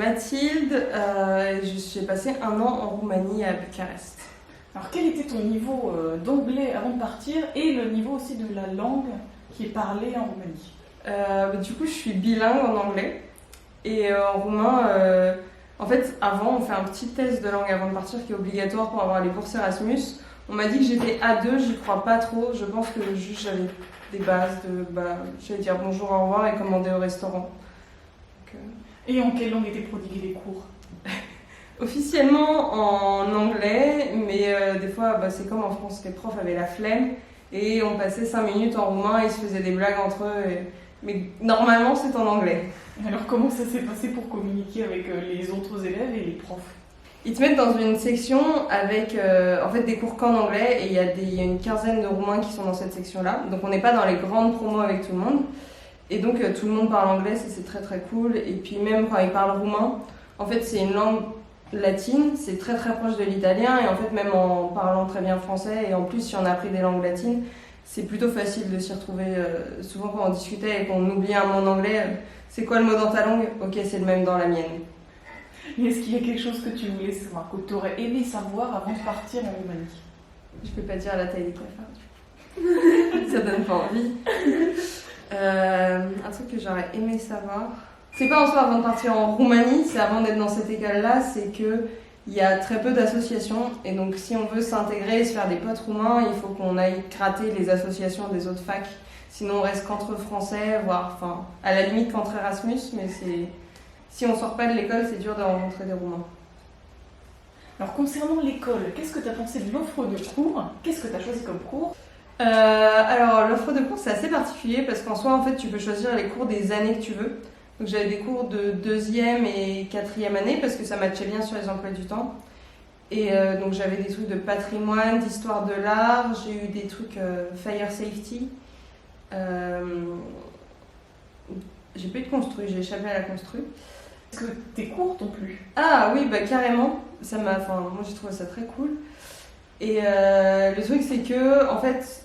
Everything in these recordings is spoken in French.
Mathilde, j'ai passé un an en Roumanie à Bucarest. Alors quel était ton niveau d'anglais avant de partir et le niveau aussi de la langue qui est parlée en Roumanie? Du coup, je suis bilingue en anglais et en roumain. En fait, avant, on fait un petit test de langue avant de partir qui est obligatoire pour avoir les bourses Erasmus. On m'a dit que j'étais A2, j'y crois pas trop. Je pense que juste j'avais des bases de, j'allais dire bonjour, au revoir et commander au restaurant. Et en quelle langue étaient prodigués les cours? Officiellement en anglais, mais des fois c'est comme en France, les profs avaient la flemme et on passait 5 minutes en roumain et ils se faisaient des blagues entre eux. Mais normalement c'est en anglais. Alors comment ça s'est passé pour communiquer avec les autres élèves et les profs? Ils te mettent dans une section avec en fait des cours qu'en anglais et il y a une quinzaine de Roumains qui sont dans cette section-là. Donc on n'est pas dans les grandes promos avec tout le monde. Et donc tout le monde parle anglais, ça c'est très très cool. Et puis même quand ils parlent roumain, en fait c'est une langue latine, c'est très très proche de l'italien. Et en fait même en parlant très bien français et en plus si on a appris des langues latines, c'est plutôt facile de s'y retrouver. Souvent quand on discutait et qu'on oubliait un mot en anglais, c'est quoi le mot dans ta langue? Ok, c'est le même dans la mienne. Et est-ce qu'il y a quelque chose que tu voulais savoir, que tu aurais aimé savoir avant de partir en Roumanie? Je peux pas dire la taille des coiffeurs. Ça donne pas envie. Un truc que j'aurais aimé savoir, c'est pas en soi avant de partir en Roumanie, c'est avant d'être dans cette école-là, c'est que il y a très peu d'associations et donc si on veut s'intégrer et se faire des potes roumains, il faut qu'on aille gratter les associations des autres facs. Sinon on reste qu'entre français, voire à la limite qu'entre Erasmus, mais si on sort pas de l'école, c'est dur de rencontrer des Roumains. Alors concernant l'école, qu'est-ce que tu as pensé de l'offre de cours? Qu'est-ce que tu as choisi comme cours? Alors l'offre de cours c'est assez particulier parce qu'en soi en fait tu peux choisir les cours des années que tu veux. Donc j'avais des cours de 2e et 4e année parce que ça matchait bien sur les emplois du temps. Et donc j'avais des trucs de patrimoine, d'histoire de l'art, j'ai eu des trucs fire safety. J'ai pas eu de construit, j'ai échappé à la construit. Est-ce que tes cours t'ont plu? Ah oui, carrément. Moi j'ai trouvé ça très cool. Et le truc c'est que en fait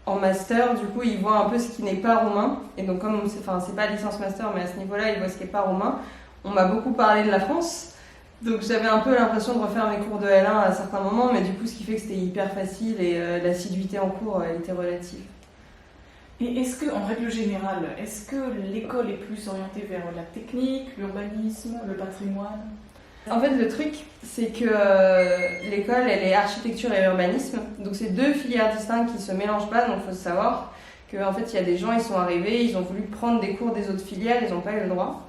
en master du coup ils voient un peu ce qui n'est pas roumain. Et donc comme c'est pas licence master mais à ce niveau-là ils voient ce qui n'est pas roumain. On m'a beaucoup parlé de la France. Donc j'avais un peu l'impression de refaire mes cours de L1 à certains moments, mais du coup ce qui fait que c'était hyper facile et l'assiduité en cours elle était relative. Et est-ce que, en règle générale, est-ce que l'école est plus orientée vers la technique, l'urbanisme, le patrimoine? En fait, le truc, c'est que l'école, elle est architecture et urbanisme. Donc, c'est deux filières distinctes qui se mélangent pas. Donc, il faut savoir qu'en fait, il y a des gens, ils sont arrivés, ils ont voulu prendre des cours des autres filières, ils n'ont pas eu le droit.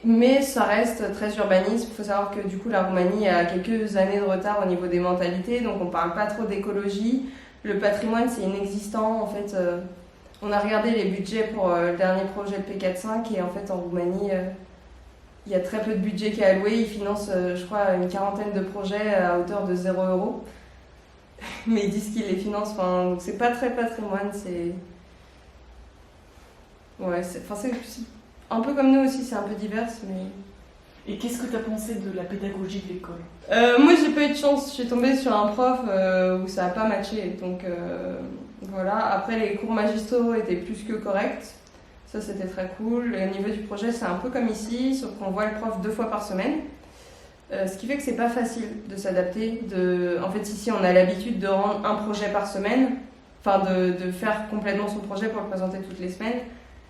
Mais ça reste très urbanisme. Il faut savoir que du coup, la Roumanie a quelques années de retard au niveau des mentalités. Donc, on parle pas trop d'écologie. Le patrimoine, c'est inexistant. En fait, on a regardé les budgets pour le dernier projet de P4.5 et en fait, en Roumanie, il y a très peu de budget qui est alloué. Ils financent, je crois, une quarantaine de projets à hauteur de 0 €. Mais ils disent qu'ils les financent. Donc, c'est pas très patrimoine. C'est un peu comme nous aussi. C'est un peu divers, mais... Et qu'est-ce que tu as pensé de la pédagogie de l'école? Moi, j'ai pas eu de chance. Je suis tombée sur un prof où ça a pas matché. Donc voilà. Après, les cours magistraux étaient plus que corrects. Ça, c'était très cool. Et au niveau du projet, c'est un peu comme ici, sauf qu'on voit le prof 2 fois par semaine. Ce qui fait que c'est pas facile de s'adapter. En fait, ici, on a l'habitude de rendre un projet par semaine. De faire complètement son projet pour le présenter toutes les semaines.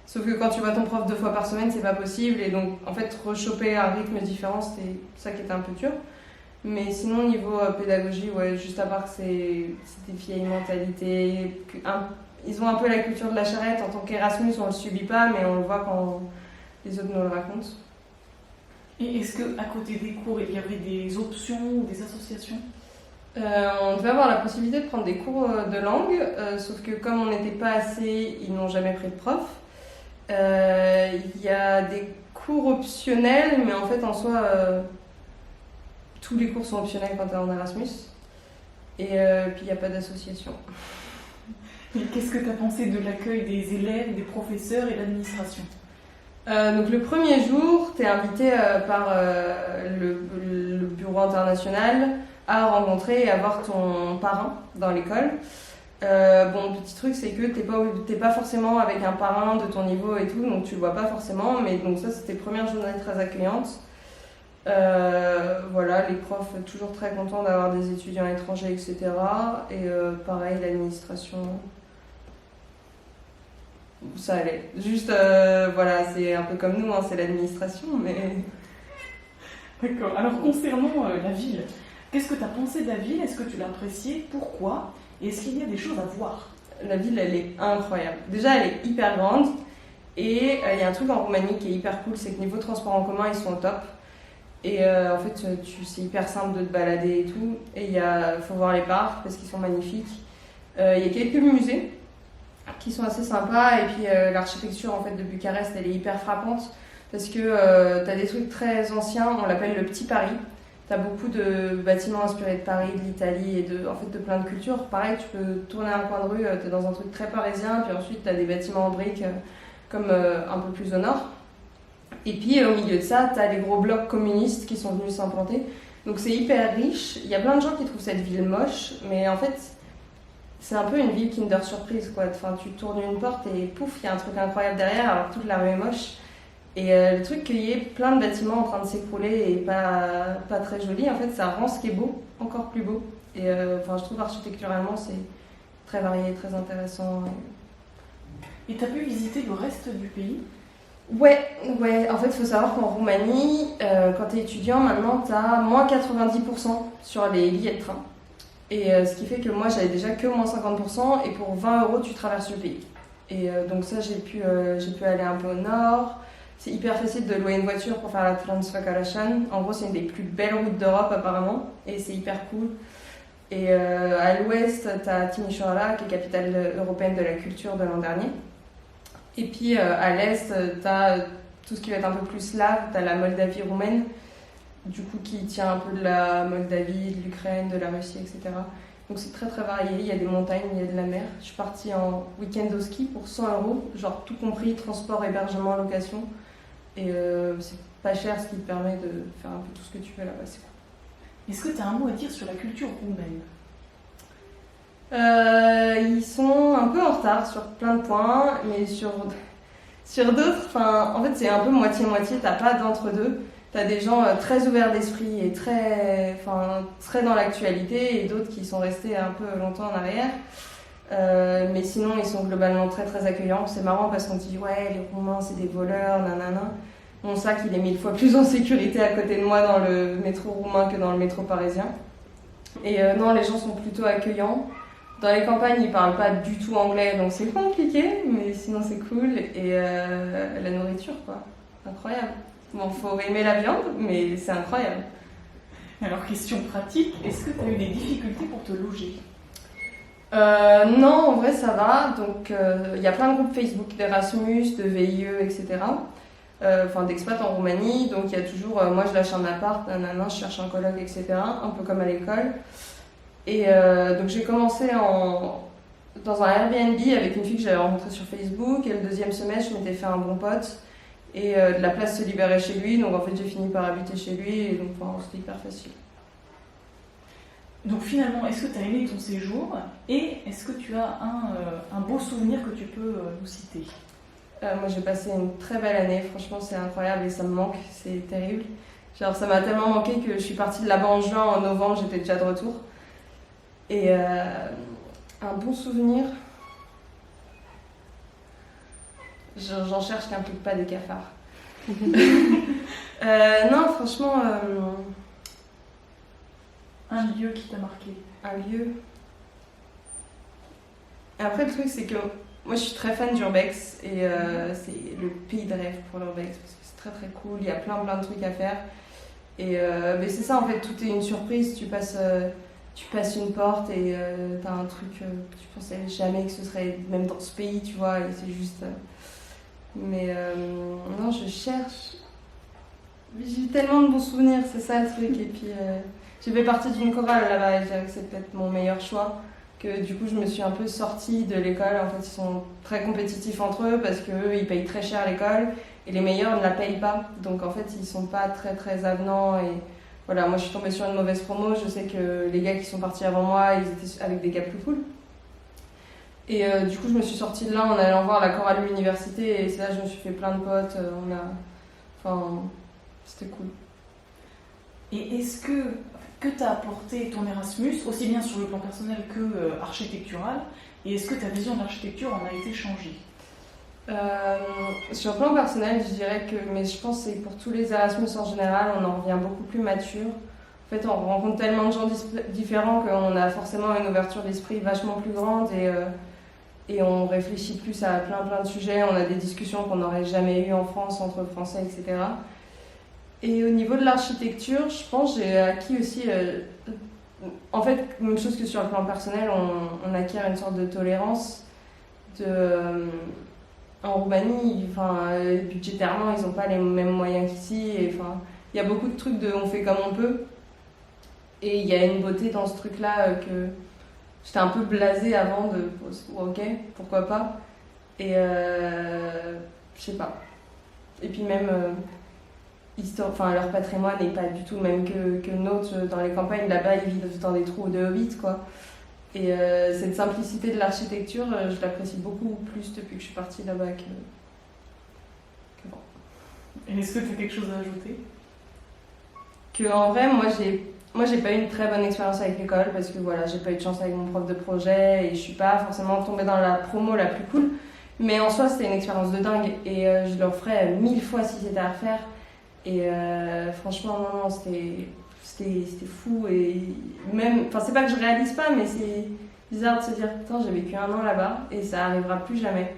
Sauf que quand tu vois ton prof 2 fois par semaine, c'est pas possible. Et donc, en fait, rechoper un rythme différent, c'était ça qui était un peu dur. Mais sinon, au niveau pédagogie, juste à part que c'est des vieilles mentalités. Ils ont un peu la culture de la charrette. En tant qu'Erasmus, on le subit pas, mais on le voit quand les autres nous le racontent. Et est-ce qu'à côté des cours, il y avait des options ou des associations? On devait avoir la possibilité de prendre des cours de langue, sauf que comme on n'était pas assez, ils n'ont jamais pris de prof. Il y a des cours optionnels, mais en fait en soi tous les cours sont optionnels quand tu es en Erasmus et puis il n'y a pas d'association. Et qu'est-ce que tu as pensé de l'accueil des élèves, des professeurs et de l'administration? Donc le premier jour, tu es invité par le bureau international à rencontrer et à voir ton parrain dans l'école. Bon, le petit truc, c'est que t'es pas forcément avec un parrain de ton niveau et tout, donc tu le vois pas forcément. Mais donc ça, c'était première journée très accueillante. Voilà, les profs toujours très contents d'avoir des étudiants étrangers, etc. Et pareil, l'administration, ça allait. Juste, voilà, c'est un peu comme nous, hein, c'est l'administration, mais... D'accord. Alors concernant la ville, qu'est-ce que tu as pensé de la ville? Est-ce que tu l'as appréciée? Pourquoi? Et est-ce qu'il y a des choses à voir? La ville, elle est incroyable. Déjà, elle est hyper grande. Et il y a un truc en Roumanie qui est hyper cool, c'est que niveau transport en commun, ils sont au top. Et en fait, c'est hyper simple de te balader et tout. Et il faut voir les parcs parce qu'ils sont magnifiques. Il y a quelques musées qui sont assez sympas. Et puis l'architecture en fait, de Bucarest, elle est hyper frappante. Parce que tu as des trucs très anciens, on l'appelle le Petit Paris. Tu as beaucoup de bâtiments inspirés de Paris, de l'Italie et de plein de cultures. Pareil, tu peux tourner un coin de rue, tu es dans un truc très parisien. Puis ensuite, tu as des bâtiments en briques comme un peu plus au nord. Et puis au milieu de ça, tu as les gros blocs communistes qui sont venus s'implanter. Donc c'est hyper riche. Il y a plein de gens qui trouvent cette ville moche, mais en fait, c'est un peu une ville Kinder Surprise, quoi. Enfin, tu tournes une porte et pouf, il y a un truc incroyable derrière, alors que toute la rue est moche. Et le truc qu'il y ait plein de bâtiments en train de s'écrouler et pas très joli, en fait, ça rend ce qui est beau encore plus beau. Et je trouve architecturalement, c'est très varié, très intéressant. Et tu as pu visiter le reste du pays? Ouais. En fait, il faut savoir qu'en Roumanie, quand tu es étudiant, maintenant, tu as moins 90% sur les billets de train. Et ce qui fait que moi, j'avais déjà que moins 50%, et pour 20 €, tu traverses le pays. Et donc ça, j'ai pu aller un peu au nord. C'est hyper facile de louer une voiture pour faire la Transfăcărașan. En gros, c'est une des plus belles routes d'Europe, apparemment, et c'est hyper cool. Et à l'ouest, tu as Timișoara, qui est capitale européenne de la culture de l'an dernier. Et puis à l'est, tu as tout ce qui va être un peu plus slave, tu as la Moldavie roumaine, du coup qui tient un peu de la Moldavie, de l'Ukraine, de la Russie, etc. Donc c'est très très varié, il y a des montagnes, il y a de la mer. Je suis partie en week-end au ski pour 100 €, genre tout compris, transport, hébergement, location. Et c'est pas cher, ce qui te permet de faire un peu tout ce que tu veux là-bas. C'est cool. Est-ce que tu as un mot à dire sur la culture roumaine? Ils sont un peu en retard sur plein de points, mais sur d'autres, en fait c'est un peu moitié-moitié, t'as pas d'entre-deux. T'as des gens très ouverts d'esprit et très dans l'actualité, et d'autres qui sont restés un peu longtemps en arrière. Mais sinon, ils sont globalement très très accueillants. C'est marrant parce qu'on dit ouais, les Roumains c'est des voleurs, nanana. Mon sac il est 1000 fois plus en sécurité à côté de moi dans le métro roumain que dans le métro parisien. Et non, les gens sont plutôt accueillants. Dans les campagnes, ils parlent pas du tout anglais, donc c'est compliqué, mais sinon c'est cool. Et la nourriture, quoi, incroyable. Bon, faut aimer la viande, mais c'est incroyable. Alors, question pratique, est-ce que tu as eu des difficultés pour te loger? Non, en vrai ça va. Donc il y a plein de groupes Facebook d'Erasmus, de VIE, etc. D'expat en Roumanie. Donc il y a toujours, moi je lâche un appart, nanana, je cherche un coloc, etc. Un peu comme à l'école. Et donc j'ai commencé dans un Airbnb avec une fille que j'avais rencontrée sur Facebook. Et le deuxième semestre, je m'étais fait un bon pote. Et de la place se libérait chez lui. Donc en fait, j'ai fini par habiter chez lui. Et donc c'était hyper facile. Donc finalement, est-ce que tu as aimé ton séjour? Et est-ce que tu as un beau souvenir que tu peux nous citer? Moi j'ai passé une très belle année. Franchement, c'est incroyable et ça me manque. C'est terrible. Genre ça m'a tellement manqué que je suis partie de là-bas en juin. En novembre, j'étais déjà de retour. Et un bon souvenir, j'en cherche qu'un truc pas des cafards. Non, franchement, un lieu qui t'a marqué. Un lieu. Après, le truc, c'est que moi je suis très fan d'Urbex et c'est le pays de rêve pour l'Urbex parce que c'est très très cool, il y a plein de trucs à faire. Et mais c'est ça en fait, tout est une surprise. Tu passes une porte et t'as un truc que tu pensais jamais que ce serait même dans ce pays, tu vois, et c'est juste. Mais non, je cherche. J'ai tellement de bons souvenirs, c'est ça le truc. Et puis j'ai fait partie d'une chorale là-bas et je dirais que c'est peut-être mon meilleur choix. Que du coup, je me suis un peu sortie de l'école. En fait, ils sont très compétitifs entre eux parce qu'eux, ils payent très cher l'école et les meilleurs ne la payent pas. Donc en fait, ils sont pas très très avenants et. Voilà, moi je suis tombée sur une mauvaise promo, je sais que les gars qui sont partis avant moi, ils étaient avec des gars plus cool. Et du coup, je me suis sortie de là en allant voir la chorale de l'université et c'est là que je me suis fait plein de potes. Enfin, c'était cool. Et est-ce que t'as apporté ton Erasmus, aussi bien sur le plan personnel que architectural, et est-ce que ta vision de l'architecture en a été changée? Sur le plan personnel, je dirais que, mais je pense que c'est pour tous les Erasmus en général, on en revient beaucoup plus mature. En fait, on rencontre tellement de gens différents qu'on a forcément une ouverture d'esprit vachement plus grande et on réfléchit plus à plein de sujets. On a des discussions qu'on n'aurait jamais eues en France entre Français, etc. Et au niveau de l'architecture, je pense que j'ai acquis aussi, en fait, même chose que sur le plan personnel, on acquiert une sorte de tolérance. En Roumanie, budgétairement, ils n'ont pas les mêmes moyens qu'ici. Il y a beaucoup de trucs de on fait comme on peut. Et il y a une beauté dans ce truc-là que j'étais un peu blasée avant de ok, pourquoi pas. Et je sais pas. Et puis même, leur patrimoine n'est pas du tout le même que le nôtre. Dans les campagnes, là-bas, ils vivent dans des trous de hobbits, quoi. Et cette simplicité de l'architecture, je l'apprécie beaucoup plus depuis que je suis partie là-bas que bon. Et est-ce que tu as quelque chose à ajouter? En vrai, moi j'ai pas eu une très bonne expérience avec l'école parce que voilà, j'ai pas eu de chance avec mon prof de projet et je suis pas forcément tombée dans la promo la plus cool. Mais en soi, c'était une expérience de dingue et je le referais 1000 fois si c'était à refaire. Et franchement, non, c'était fou. Et même, c'est pas que je réalise pas, mais c'est bizarre de se dire putain, j'ai vécu 1 an là-bas et ça arrivera plus jamais.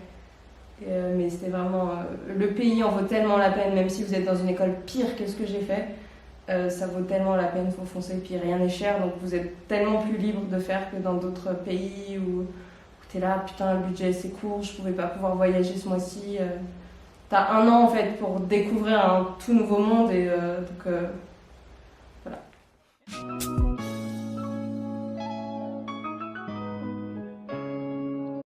Mais c'était vraiment. Le pays en vaut tellement la peine, même si vous êtes dans une école pire que ce que j'ai fait. Ça vaut tellement la peine, faut foncer, puis rien n'est cher, donc vous êtes tellement plus libre de faire que dans d'autres pays où t'es là, putain, le budget c'est court, je pouvais pas pouvoir voyager ce mois-ci. T'as 1 an en fait pour découvrir un tout nouveau monde et donc voilà.